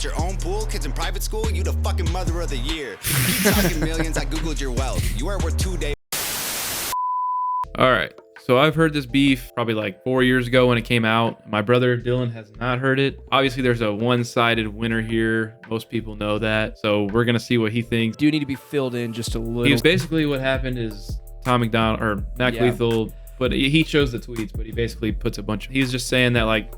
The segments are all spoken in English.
Your own pool, kids in private school, you the fucking mother of the year. You keep talking millions, I googled your wealth. You are worth 2 days. All right. So I've heard this beef probably like 4 years ago when it came out. My brother Dylan has not heard it. Obviously, there's a one-sided winner here. Most people know that. So we're going to see what he thinks. Do need to be filled in just a little. He's basically what happened is Tom Macdonald or Mac Lethal, but he shows the tweets, but he basically puts a bunch of, he's just saying that like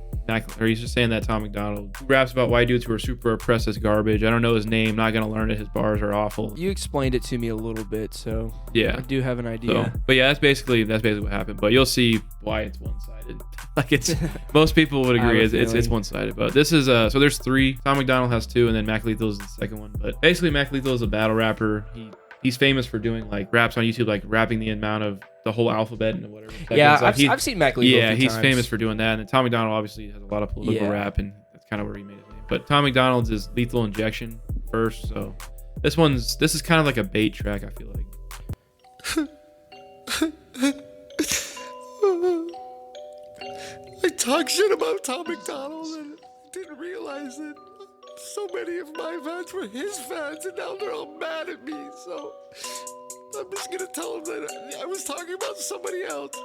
he's just saying that Tom Macdonald raps about white dudes who are super oppressed as garbage. I don't know his name, not gonna learn it. His bars are awful. You explained it to me a little bit, so yeah, I do have an idea. So, but yeah, that's basically what happened. But you'll see why it's one-sided. Like it's most people would agree it's one-sided. But this is so there's 3. Tom Macdonald has 2, and then Mac Lethal is the second one. But basically, Mac Lethal is a battle rapper. He's famous for doing like raps on YouTube, like rapping the amount of the whole alphabet and whatever. Yeah, like I've seen Mac Lethal. Yeah, he's times. famous for doing that. And then Tom Macdonald obviously has a lot of political rap, and that's kind of where he made his name. But Tom Macdonald's is Lethal Injection first, so this is kind of like a bait track, I feel like. I talk shit about Tom Macdonald and didn't realize that so many of my fans were his fans, and now they're all mad at me, so I'm just gonna tell them that I was talking about somebody else.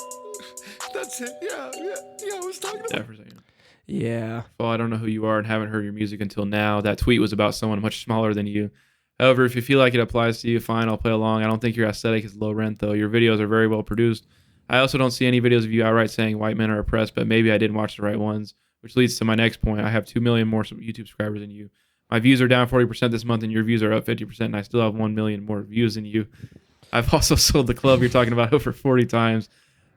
That's it. Yeah, I was talking about... Yeah, for a second. Yeah. Well, I don't know who you are and haven't heard your music until now. That tweet was about someone much smaller than you. However, if you feel like it applies to you, fine, I'll play along. I don't think your aesthetic is low rent, though. Your videos are very well produced. I also don't see any videos of you outright saying white men are oppressed, but maybe I didn't watch the right ones, which leads to my next point. I have 2 million more YouTube subscribers than you. My views are down 40% this month, and your views are up 50%, and I still have 1 million more views than you. I've also sold the club you're talking about over 40 times.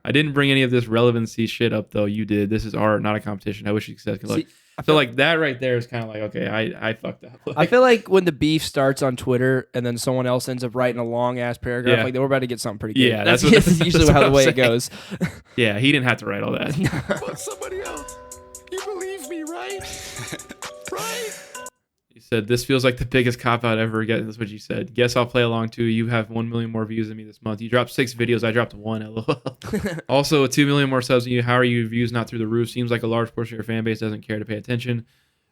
I didn't bring any of this relevancy shit up, though. You did. This is art, not a competition. I wish you said good luck. So like that right there is kind of like, okay, I fucked up. Like, I feel like when the beef starts on Twitter and then someone else ends up writing a long ass paragraph, like we're about to get something pretty good. Yeah, that's usually that's how the way saying. it goes. Yeah, he didn't have to write all that. But somebody else. You believe me, right? Right? You said, this feels like the biggest cop-out ever. That's what you said. Guess I'll play along too. You have 1 million more views than me this month. You dropped 6 videos. I dropped 1. LOL. Also, 2 million more subs than you. How are your views not through the roof? Seems like a large portion of your fan base doesn't care to pay attention.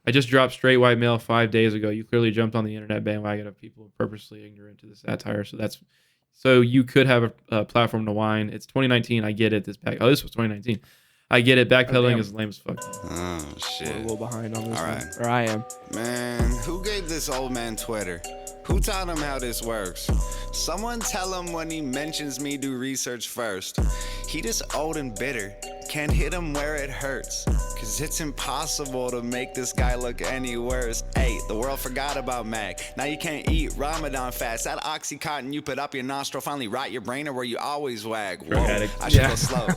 I just dropped Straight White Male 5 days ago. You clearly jumped on the internet bandwagon of people purposely ignorant to the satire. So you could have a platform to whine. It's 2019. I get it. This was 2019. I get it. Backpedaling is lame as fuck. Oh, shit. We're a little behind on this All one. right. Or I am. Man, who gave this old man Twitter? Who taught him how this works? Someone tell him when he mentions me, do research first. He just old and bitter. Can't hit him where it hurts. Cause it's impossible to make this guy look any worse. Hey, the world forgot about Mac. Now you can't eat Ramadan fast. That Oxycontin you put up your nostril finally rot your brain, or where you always wag. Whoa, I should go slow.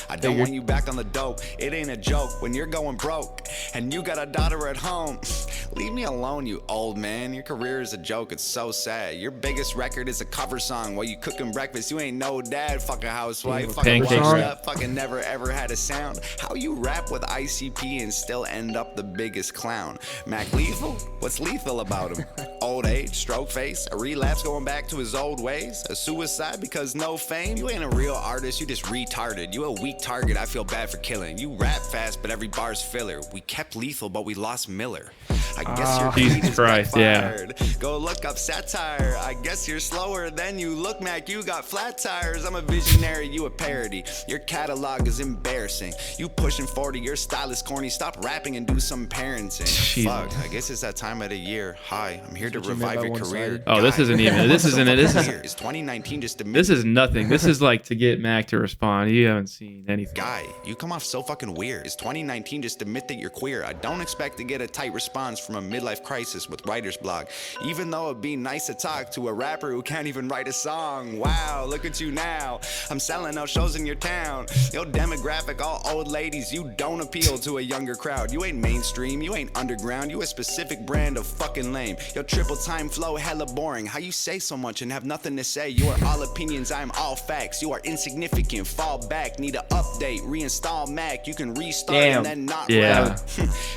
I don't want you back on the dope. It ain't a joke when you're going broke and you got a daughter at home. Leave me alone, you old man. Your career is a joke. It's so sad. Your biggest record is a cover song while you cooking breakfast. You ain't no dad, fucking housewife, fucking washed up, fucking never ever had a sound. How you rap with ICP and still end up the biggest clown? Mac Lethal? What's lethal about him? Old age, stroke face, a relapse going back to his old ways, a suicide because no fame? You ain't a real artist, you just retarded. You a weak target, I feel bad for killing. You rap fast, but every bar's filler. We kept Lethal, but we lost Miller. I guess your Jesus Christ, backfired. Go look up satire. I guess you're slower than you look, Mac. You got flat tires. I'm a visionary, you a parody. Your catalog is embarrassing. You pushing 40, your style is corny. Stop rapping and do some parenting. Fuck, I guess it's that time of the year. Hi, I'm here to revive your career. Oh, this isn't even. This isn't it. This is 2019 just to This is nothing. This is like to get Mac to respond. You haven't seen anything. Guy, you come off so fucking weird. It's 2019, just admit that you're queer. I don't expect to get a tight response from a midlife crisis with writer's block, even though it'd be nice to talk to a rapper who can't even write a song. Wow, look at you now. I'm selling out shows in your town. Your demographic, all old ladies. You don't appeal to a younger crowd. You ain't mainstream, you ain't underground. You a specific brand of fucking lame. Your triple time flow hella boring. How you say so much and have nothing to say? You are all opinions, I'm all facts. You are insignificant, fall back, need an update, reinstall Mac. You can restart and then not rap.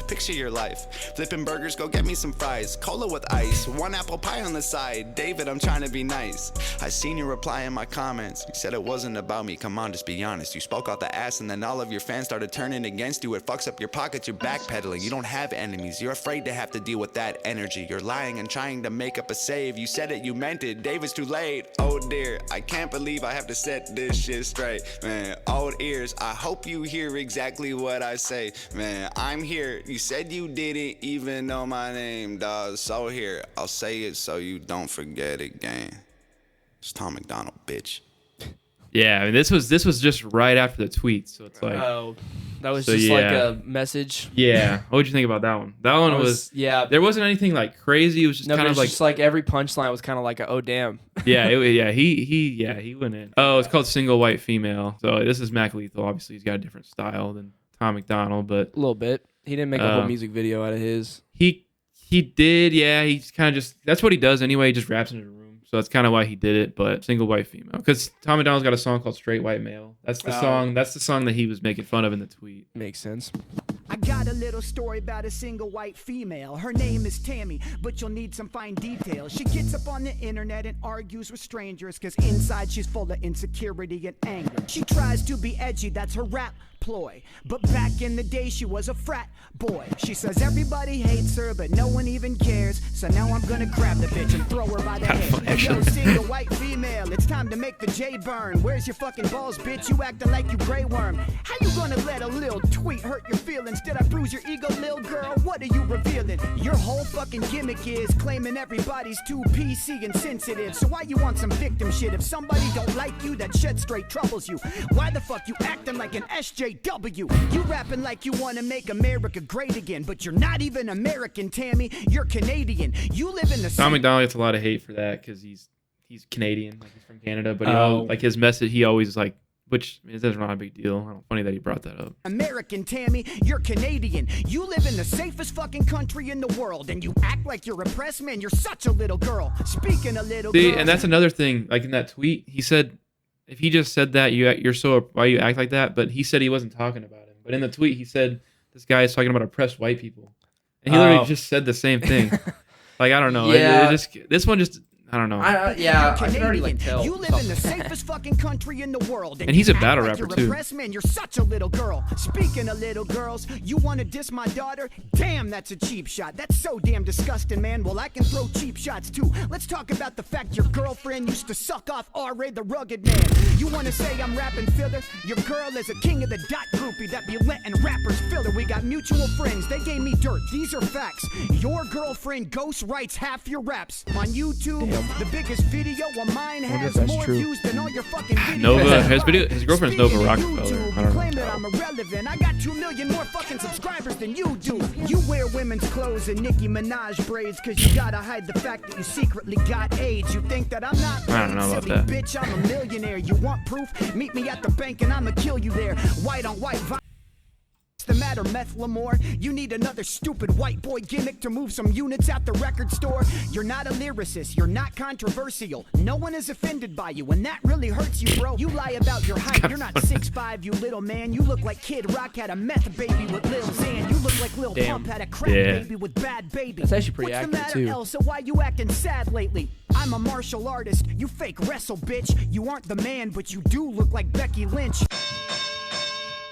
Picture your life, flipping burgers burgers, go get me some fries. Cola with ice, 1 apple pie on the side. David, I'm trying to be nice. I seen you reply in my comments. You said it wasn't about me, come on, just be honest. You spoke out the ass and then all of your fans started turning against you. It fucks up your pockets, you're backpedaling. You don't have enemies, you're afraid to have to deal with that energy. You're lying and trying to make up a save. You said it, you meant it, Dave, it's too late. Oh dear, I can't believe I have to set this shit straight. Man, old ears, I hope you hear exactly what I say. Man, I'm here, you said you didn't even know my name, dawg. So here, I'll say it so you don't forget again. It's Tom Macdonald, bitch. Yeah, I mean, this was just right after the tweet, so it's like, oh, that was just like a message. Yeah, what would you think about that one? That one was yeah. There wasn't anything like crazy. It was just kind of like, just like every punchline was kind of like, oh damn. Yeah, he went in. Oh, it's called Single White Female. So this is Mac Lethal. Obviously, he's got a different style than Tom Macdonald, but a little bit. He didn't make a whole music video out of his. He did, yeah. He's kind of just, that's what he does anyway. He just raps in a room. So that's kind of why he did it, but Single White Female. Because Tom Macdonald's got a song called Straight White Male. That's the song. That's the song that he was making fun of in the tweet. Makes sense. I got a little story about a single white female. Her name is Tammy, but you'll need some fine details. She gets up on the internet and argues with strangers, cause inside she's full of insecurity and anger. She tries to be edgy, that's her rap ploy. But back in the day she was a frat boy. She says everybody hates her, but no one even cares. So now I'm gonna grab the bitch and throw her by the head. Hey, yo, single white female, it's time to make the J burn. Where's your fucking balls, bitch? You acting like you Grey Worm. How you gonna let a little tweet hurt your feelings? Did I bruise your ego, lil girl? What are you revealing? Your whole fucking gimmick is claiming everybody's too PC and sensitive. So why you want some victim shit? If somebody don't like you, that shit straight troubles you. Why the fuck you acting like an SJW? You rapping like you wanna make America great again, but you're not even American, Tammy. You're Canadian. You live in the Tom Macdonald gets a lot of hate for that because he's Canadian, like he's from Canada, but like his message, he always like, which is not a big deal. Funny that he brought that up. American, Tammy, you're Canadian. You live in the safest fucking country in the world, and you act like you're repressed, man. You're such a little girl. Speaking of little girls, and that's another thing. Like in that tweet, he said, if he just said that, you're so, why you act like that? But he said he wasn't talking about him. But in the tweet, he said this guy is talking about oppressed white people, and he literally just said the same thing. Like I don't know. Yeah. This one just. I don't know. I can already like tell. You live in the safest fucking country in the world, and he's a battle rapper too. Man, you're such a little girl. Speaking of little girls, you want to diss my daughter? Damn, that's a cheap shot. That's so damn disgusting, man. Well, I can throw cheap shots too. Let's talk about the fact your girlfriend used to suck off R.A. the Rugged Man. You want to say I'm rapping filler? Your girl is a king of the dot groupie that be letting rappers fill her. We got mutual friends. They gave me dirt. These are facts. Your girlfriend ghost writes half your raps on YouTube. Damn. The biggest video of mine has more views than all your fucking videos. Nova, his girlfriend's Nova Rockefeller. I don't claim that I'm irrelevant. I got 2 million more fucking subscribers than you do. You wear women's clothes and Nicki Minaj braids because you gotta hide the fact that you secretly got AIDS. You think that I'm not? I don't know about silly that. Bitch, I'm a millionaire. You want proof? Meet me at the bank and I'ma kill you there. White on white. What's the matter, Meth Lamore? You need another stupid white boy gimmick to move some units at the record store? You're not a lyricist, you're not controversial. No one is offended by you, and that really hurts you, bro. You lie about your height, you're not 6'5", you little man. You look like Kid Rock had a meth baby with Lil Xan. You look like Lil Pump had a crack baby with Bad Baby. That's actually pretty accurate, What's the matter, too. Elsa? Why you acting sad lately? I'm a martial artist, you fake wrestle, bitch. You aren't the man, but you do look like Becky Lynch.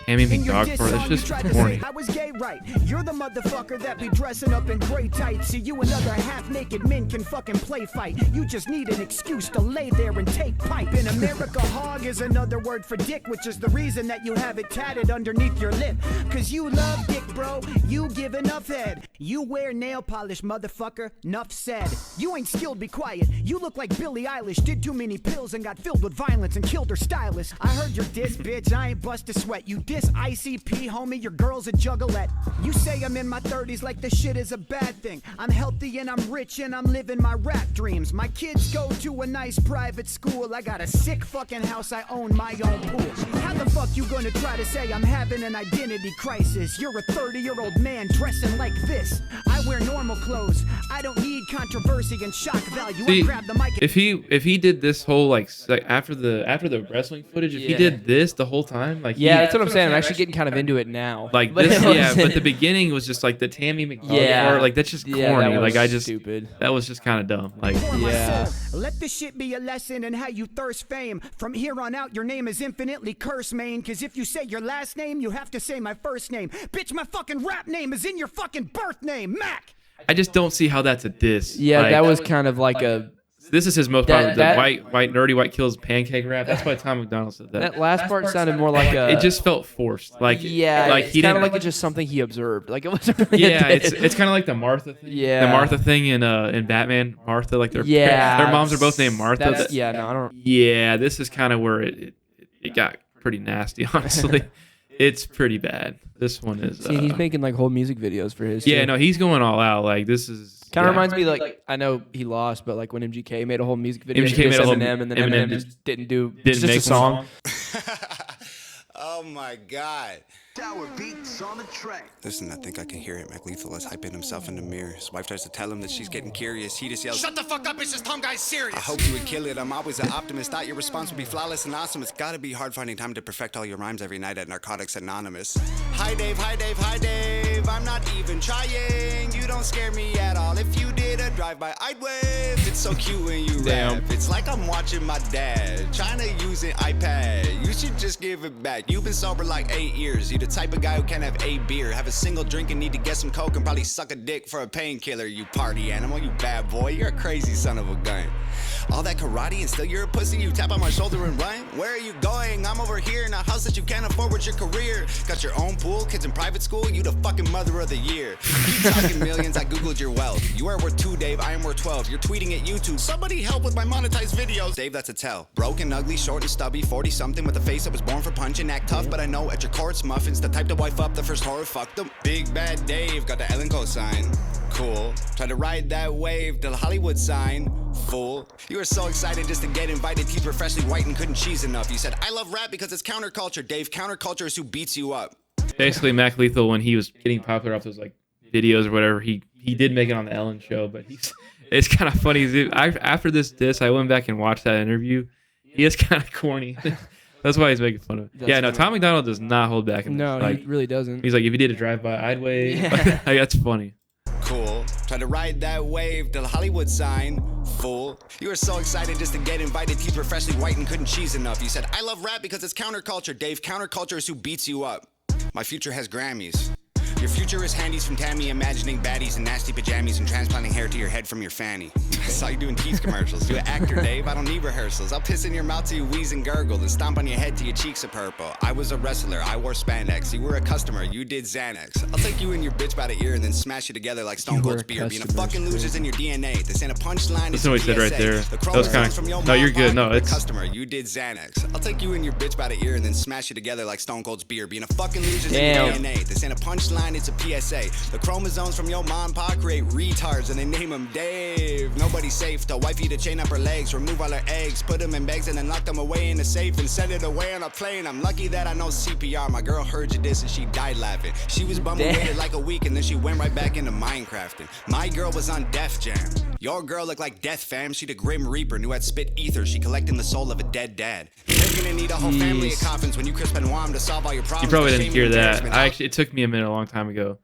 Tammy McDog for that's just corny. I was gay, right? You're the motherfucker that be dressing up in gray tights. So you and other half-naked men can fucking play fight. You just need an excuse to lay there and take pipe. In America, hog is another word for dick, which is the reason that you have it tatted underneath your lip. Cause you love dick, bro. You give enough head. You wear nail polish, motherfucker. Nuff said. You ain't skilled, be quiet. You look like Billie Eilish did too many pills and got filled with violence and killed her stylist. I heard your diss, bitch. I ain't bust a sweat. You diss ICP, homie, your girl's a juggalette. You say I'm in my 30s like this shit is a bad thing. I'm healthy and I'm rich and I'm living my rap dreams. My kids go to a nice private school. I got a sick fucking house, I own my own pool. How the fuck you gonna try to say I'm having an identity crisis? You're a 30-year-old man dressing like this. I wear normal clothes. I don't need controversy and shock value. See, I grab the mic. If he did this whole like after the wrestling footage, if he did this the whole time, like that's what I'm saying. fan. I'm actually getting kind of into it now. Like this, yeah. But the beginning was just like the Tammy McDonald part. Like that's just corny. That was like I just stupid. That was just kind of dumb. Like yeah. Let this shit be a lesson in how you thirst fame. From here on out, your name is infinitely cursed, man. Cause if you say your last name, you have to say my first name. Bitch, my fucking rap name is in your fucking birth name, Mac. I just don't see how that's a diss. Yeah, like, that was kind of like a. This is his most popular. The white nerdy white kills pancake rap. That's why Tom McDonald said that. That last part sounded more like a. It just felt forced. Like like he kind didn't. of like it's just something he observed. Like it wasn't really. Yeah, it's kind of like the Martha thing. Yeah. The Martha thing in Batman. Martha, like their moms are both named Martha. Yeah, no, I don't. Yeah, this is kind of where it got pretty nasty. Honestly, it's pretty bad. This one is. See, he's making like whole music videos for his. Yeah, too. no, he's going all out. Like this is. Kind of reminds me, like, I know he lost, but like when MGK made a whole music video, MGK made a whole Eminem, and then Eminem just didn't make a song. Oh my God. Tower beats on the track. Listen, I think I can hear it. Mac Lethal is hyping himself in the mirror. His wife tries to tell him that she's getting curious. He just yells, "Shut the fuck up, it's just Tom Guy's serious." I hope you would kill it. I'm always an optimist. Thought your response would be flawless and awesome. It's gotta be hard finding time to perfect all your rhymes every night at Narcotics Anonymous. Hi Dave, hi Dave, hi Dave. I'm not even trying. You don't scare me at all. If you did a drive-by, I'd wave. It's so cute when you rap. It's like I'm watching my dad trying to use an iPad. You should just give it back. You've been sober like 8 years. You the type of guy who can't have a beer, have a single drink and need to get some coke and probably suck a dick for a painkiller. You party animal, you bad boy. You're a crazy son of a gun. All that karate and still you're a pussy. You tap on my shoulder and run. Where are you going? I'm over here in a house that you can't afford with your career. Got your own pool, kids in private school. You the fucking mother of the year. You talking millions, I googled your wealth. You are worth 2, Dave, I am worth 12. You're tweeting at YouTube, somebody help with my monetized videos. Dave, that's a tell. Broken, ugly, short and stubby, 40 something with a face that was born for punching. Act tough, but I know at your core it's muffins. The type to wife up the first horror, fuck them. Big bad Dave, got the Ellen cosign. Cool. Try to ride that wave till Hollywood sign. Fool. You were so excited just to get invited. Teeth were freshly white and couldn't cheese enough. You said, I love rap because it's counterculture. Dave, counterculture is who beats you up. Basically, Mac Lethal, when he was getting popular off those like videos or whatever, he did make it on the Ellen show, but it's kind of funny. After this diss, I went back and watched that interview. He is kind of corny. That's why he's making fun of it. Yeah, no, Tom McDonald does not hold back. No, like, he really doesn't. He's like, if he did a drive-by, I'd wave. Yeah. Like, that's funny. Cool. Try to ride that wave till Hollywood sign. Fool. You were so excited just to get invited. Teeth were freshly white and couldn't cheese enough. You said, I love rap because it's counterculture. Dave, counterculture is who beats you up. My future has Grammys. Your future is handies from Tammy, imagining baddies in nasty pajamas and transplanting hair to your head from your fanny. I saw you doing teeth commercials. You an actor, Dave. I don't need rehearsals. I'll piss in your mouth till you wheeze and gurgle, then stomp on your head till your cheeks are purple. I was a wrestler. I wore spandex. You were a customer. You did Xanax. I'll take you and your bitch by the ear and then smash you together like Stone Cold's beer. Being a fucking loser's in your DNA. This ain't a punchline. That's what he said right there. That was kind of. No, you're good. No, it's. Customer. You did Xanax. I'll take you and your bitch by the ear and then smash you together like Stone Cold's beer. Being a fucking loser's in your DNA. This ain't a punchline. It's a PSA. The chromosomes from your mom and pa create retards and they name them Dave. Nobody's safe. They'll wife you to chain up her legs, remove all her eggs, put them in bags and then lock them away in a safe and send it away on a plane. I'm lucky that I know CPR. My girl heard you this and she died laughing. She was bummed waited like a week and then she went right back into Minecrafting. My girl was on Def Jam. Your girl looked like Death Fam. She the Grim Reaper, knew I'd spit ether. She collecting the soul of a dead dad. You're gonna need a whole family of coffins when you Chris Benoit to solve all your problems. You probably didn't hear that. It took me a minute, a long time ago.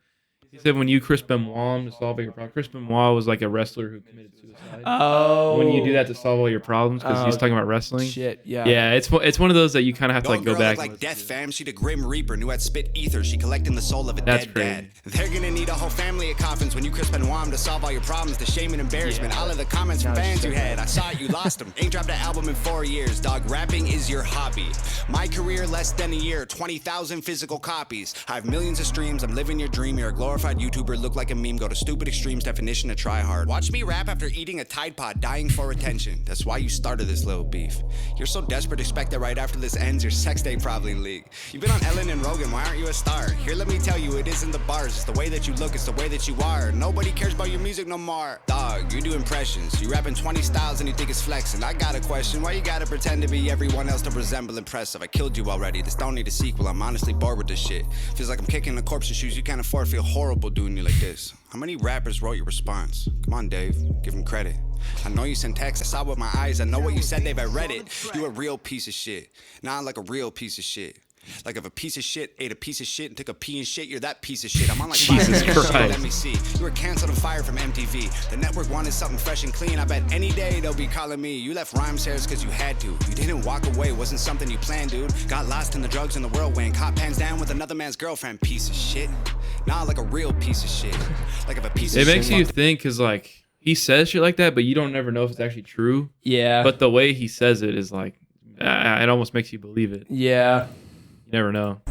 He said when you Chris Benoit to solve all your problems. Chris Benoit was like a wrestler who committed suicide. Oh. When you do that to solve all your problems, because he's talking about wrestling. Shit, yeah. Yeah, it's one of those that you kind of have to like go back. Like Death Fam, she the Grim Reaper, knew I'd spit ether. She collecting the soul of a dead dad. They're gonna need a whole family of coffins when you Chris Benoit to solve all your problems. The shame and embarrassment, all of the comments from fans you had. I saw it, you lost them. Ain't dropped an album in 4 years, dog. Rapping is your hobby. My career less than a year, 20,000 physical copies. I have millions of streams. I'm living your dream. You're a glorified YouTuber. Look like a meme. Go to stupid extremes. Definition of try hard. Watch me rap after eating a Tide Pod, dying for attention. That's why you started this little beef. You're so desperate, expect that right after this ends, your sex day probably leak. You've been on Ellen and Rogan. Why aren't you a star? Here, let me tell you, it isn't the bars. It's the way that you look. It's the way that you are. Nobody cares about your music no more. Dog, you do impressions. You rapping 20 styles and you think it's flexing. I got a question. Why you gotta pretend to be everyone else to resemble impressive? I killed you already. This don't need a sequel. I'm honestly bored with this shit. Feels like I'm kicking the corpse in shoes you can't afford. Feel horrible doing you like this. How many rappers wrote your response? Come on, Dave. Give him credit. I know you sent text. I saw it with my eyes. I know what you said, Dave. I read it. You a real piece of shit. Not like a real piece of shit. Like if a piece of shit ate a piece of shit and took a pee and shit, you're that piece of shit. I'm on like Jesus Christ. Let me see. You were canceled and fired from MTV. The network wanted something fresh and clean. I bet any day they'll be calling me. You left rhymes hairs because you had to. You didn't walk away, wasn't something you planned, dude. Got lost in the drugs and the whirlwind. Caught pans down with another man's girlfriend. Piece of shit. Nah, like a real piece of shit. Like if a piece of shit. It makes you think, because like he says shit like that, but you don't never know if it's actually true. Yeah. But the way he says it is like, it almost makes you believe it. Yeah. You never know.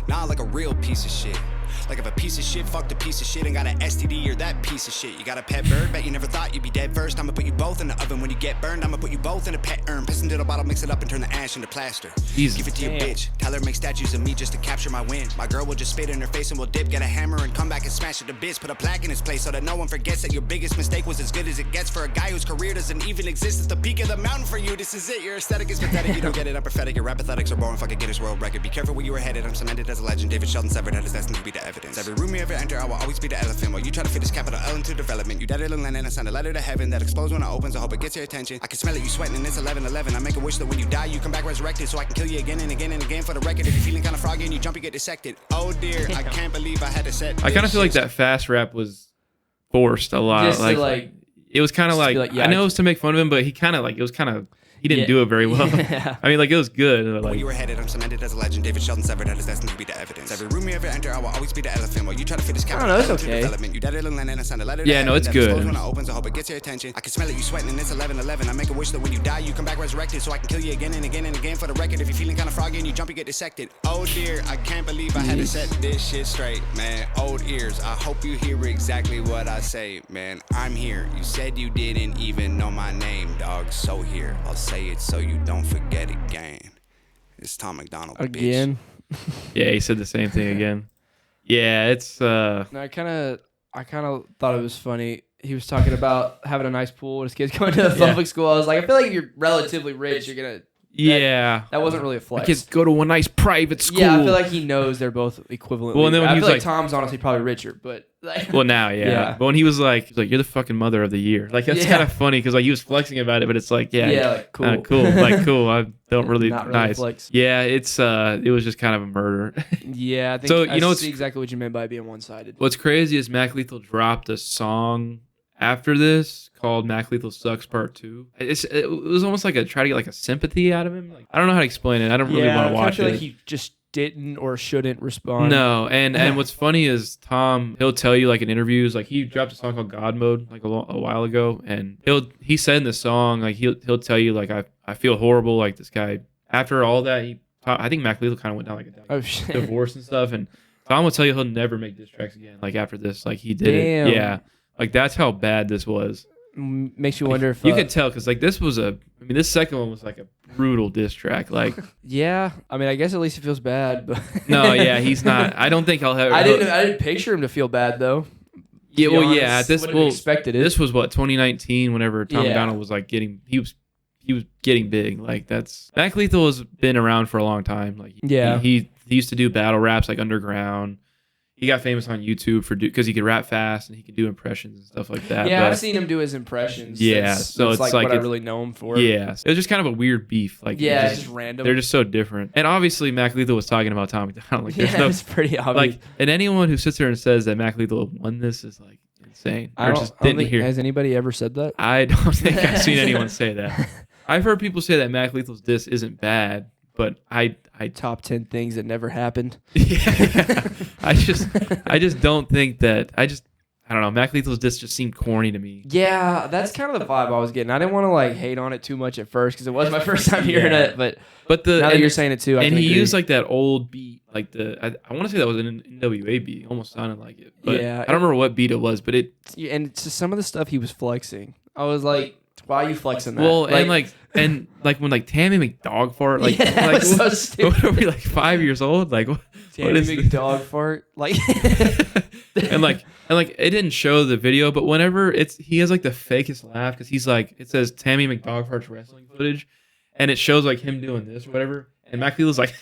Nah, like a real piece of shit. Like if a piece of shit fucked a piece of shit and got an STD, you're that piece of shit. You got a pet bird, bet you never thought you'd be dead first. I'ma put you both in the oven. When you get burned, I'ma put you both in a pet urn. Piss into the bottle, mix it up and turn the ash into plaster. Jesus. Give it to your bitch. Tell her make statues of me just to capture my win. My girl will just spit in her face and we'll dip. Get a hammer and come back and smash it to bits. Put a plaque in his place so that no one forgets that your biggest mistake was as good as it gets for a guy whose career doesn't even exist. It's the peak of the mountain for you. This is it. Your aesthetic is pathetic. You don't get it. I'm pathetic. Your rap aesthetics are boring. Fucking Guinness World Record. Be careful where you were headed. I'm cemented as a legend. David Sheldon severed head is destined to be the evidence. Every room you ever enter, I will always be the elephant. While you try to fit this capital L into development. You dead in London. I send a letter to heaven that explodes when it opens. I hope it gets your attention. I can smell it. You sweating and it's 11:11. I make a wish that when you die, you come back resurrected, so I can kill you again and again and again for the record. If you're feeling kind of froggy and you jump, you get dissected. Oh dear, I can't believe I had to set. I kind of feel like that fast rap was forced a lot. Just Like, to, like, it was kind of like, yeah, I know it was to make fun of him, but he kind of like, it was kind of, he didn't do it very well. Yeah. I mean, like, it was good. But, Where like, you were headed, I'm cemented as a legend. David Sheldon severed head is destined to be the evidence. Every room you ever enter, I will always be the elephant. While you try to fit this capital know, it's L into okay. development. You dead in London. I send a letter to Yeah, no, heaven it's that good. explodes when it opens. I hope it gets your attention. I can smell it. You sweating and it's 11:11. I make a wish that when you die, you come back resurrected, so I can kill you again and again and again for the record. If you're feeling kind of froggy and you jump, you get dissected. Oh dear, I can't believe I had to set this shit straight, man. Old ears. I hope you hear exactly what I say, man. I'm here. You said you didn't even know my name, dog. So here, I'll say it so you don't forget again. It's Tom Macdonald, Again. yeah, he said the same thing again. Yeah, it's, No, I kind of thought it was funny. He was talking about having a nice pool and his kids going to the public school. I was like, I feel like if you're relatively rich, you're gonna. yeah. That wasn't really a flex. Kids go to a nice private school. Yeah, I feel like he knows they're both equivalent. Well, and then when I he feel was like like- Tom's honestly probably richer, but like, Well, now, yeah. Yeah. But when he was like, you're the fucking mother of the year. Like, that's Yeah. kind of funny because like he was flexing about it, but it's like, yeah, like, cool. cool, like cool. I don't really, Not really nice. flex. Yeah, it was just kind of a murder. yeah, I think So, I you know what's- see exactly what you meant by being one-sided. What's crazy is Mac Lethal dropped a song after this called Mac Lethal Sucks Part 2. It was almost like try to get like a sympathy out of him. Like, I don't know how to explain it. I don't really want to watch I feel it. like he just didn't or shouldn't respond. No, and what's funny is Tom, he'll tell you like in interviews, like he dropped a song called God Mode like a while ago, and he said in the song like he'll tell you like I feel horrible, like this guy after all that I think Mac Lethal kind of went down like Oh a shit. divorce and stuff, and Tom will tell you he'll never make diss tracks again like after this, like he did Damn. it. Yeah, like that's how bad this was. Makes you wonder if You could tell because like this second one was like a brutal diss track. Like Yeah, I mean, I guess at least he feels bad. But no, yeah, he's not. I don't think I'll have. I didn't picture him to feel bad though. Yeah, To be well, yeah. honest, At this, wouldn't have expected it. This was what 2019. Whenever Tom Yeah. Macdonald was like getting, he was getting big. Like that's Mac Lethal has been around for a long time. Like Yeah. he used to do battle raps like underground. He got famous on YouTube because he could rap fast and he could do impressions and stuff like that. Yeah, but, I've seen him do his impressions. Yeah, That's- so that's it's like like what I it's- really know him for. Yeah, it was just kind of a weird beef. Like Yeah, it it's just random. they're just so different. And obviously, Mac Lethal was talking about Tom Macdonald. Like, there's Yeah, no it's pretty obvious. like, and anyone who sits there and says that Mac Lethal won this is like insane. I Or don't, just I don't didn't think, hear. has anybody ever said that? I don't think I've seen anyone say that. I've heard people say that Mac Lethal's diss isn't bad, but I Top 10 things that never happened. yeah, I just don't think that. I don't know. Mac Lethal's diss just seemed corny to me. Yeah, that's kind of the vibe I was getting. I didn't want to like hate on it too much at first because it was my first time hearing Yeah. it. But But now that you're saying it too, I and can he agree. used like that old beat, like I want to say that was an NWA beat. It almost sounded like it. But Yeah, I don't remember what beat it was, but it. and to some of the stuff he was flexing, I was like, why are you flexing that? Well, and when like Tammy McDog fart, like Yeah, that like was so what, stupid. what are we like 5 years old? Like what Tammy is this? McDog fart, like and like it didn't show the video, but whenever he has like the fakest laugh because he's like it says Tammy McDog farts wrestling footage, and it shows like him doing this or whatever, and Mac Lethal's like,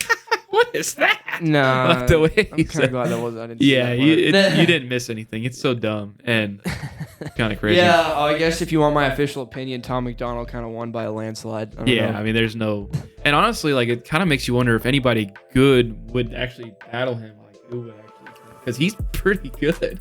what is that? Nah, Like the way I'm he kind said- of glad that was. I didn't. See Yeah, that you part. didn't miss anything. It's so dumb and kind of crazy. Yeah, I guess if you want my official opinion, Tom Macdonald kind of won by a landslide. I don't Yeah, know. I mean, there's no, And honestly, like it kind of makes you wonder if anybody good would actually battle him. Like who would actually? Because he's pretty good.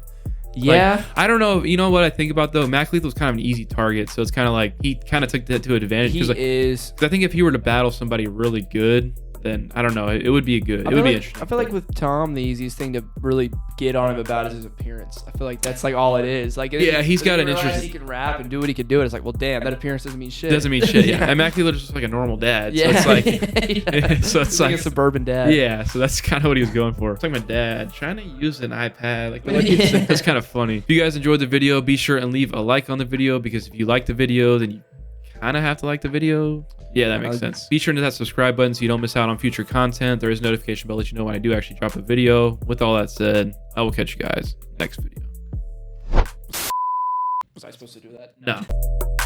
Yeah. Like, I don't know. You know what I think about though? Mac Lethal's kind of an easy target, so it's kind of like he kind of took that to advantage. He like, is. 'cause I think if he were to battle somebody really good, then I don't know. It would be good. It would be interesting. I feel like with Tom, the easiest thing to really get on him about is his appearance. I feel like that's like all it is. Like Yeah, he's got an interest. interest. He can rap and do what he can do. And it's like, well, damn, that appearance doesn't mean shit. Doesn't mean shit. Yeah. And Mac Lethal's just like a normal dad. Yeah. So it's like, Yeah. so it's He's like like a suburban dad. Yeah, so that's kind of what he was going for. It's like my dad trying to use an iPad. Like that's kind of funny. If you guys enjoyed the video, be sure and leave a like on the video, because if you like the video, then you kind of have to like the video. Yeah, that makes sense. Be sure to hit that subscribe button so you don't miss out on future content. There is a notification bell to let you know when I do actually drop a video. With all that said, I will catch you guys next video. Was I supposed to do that? No.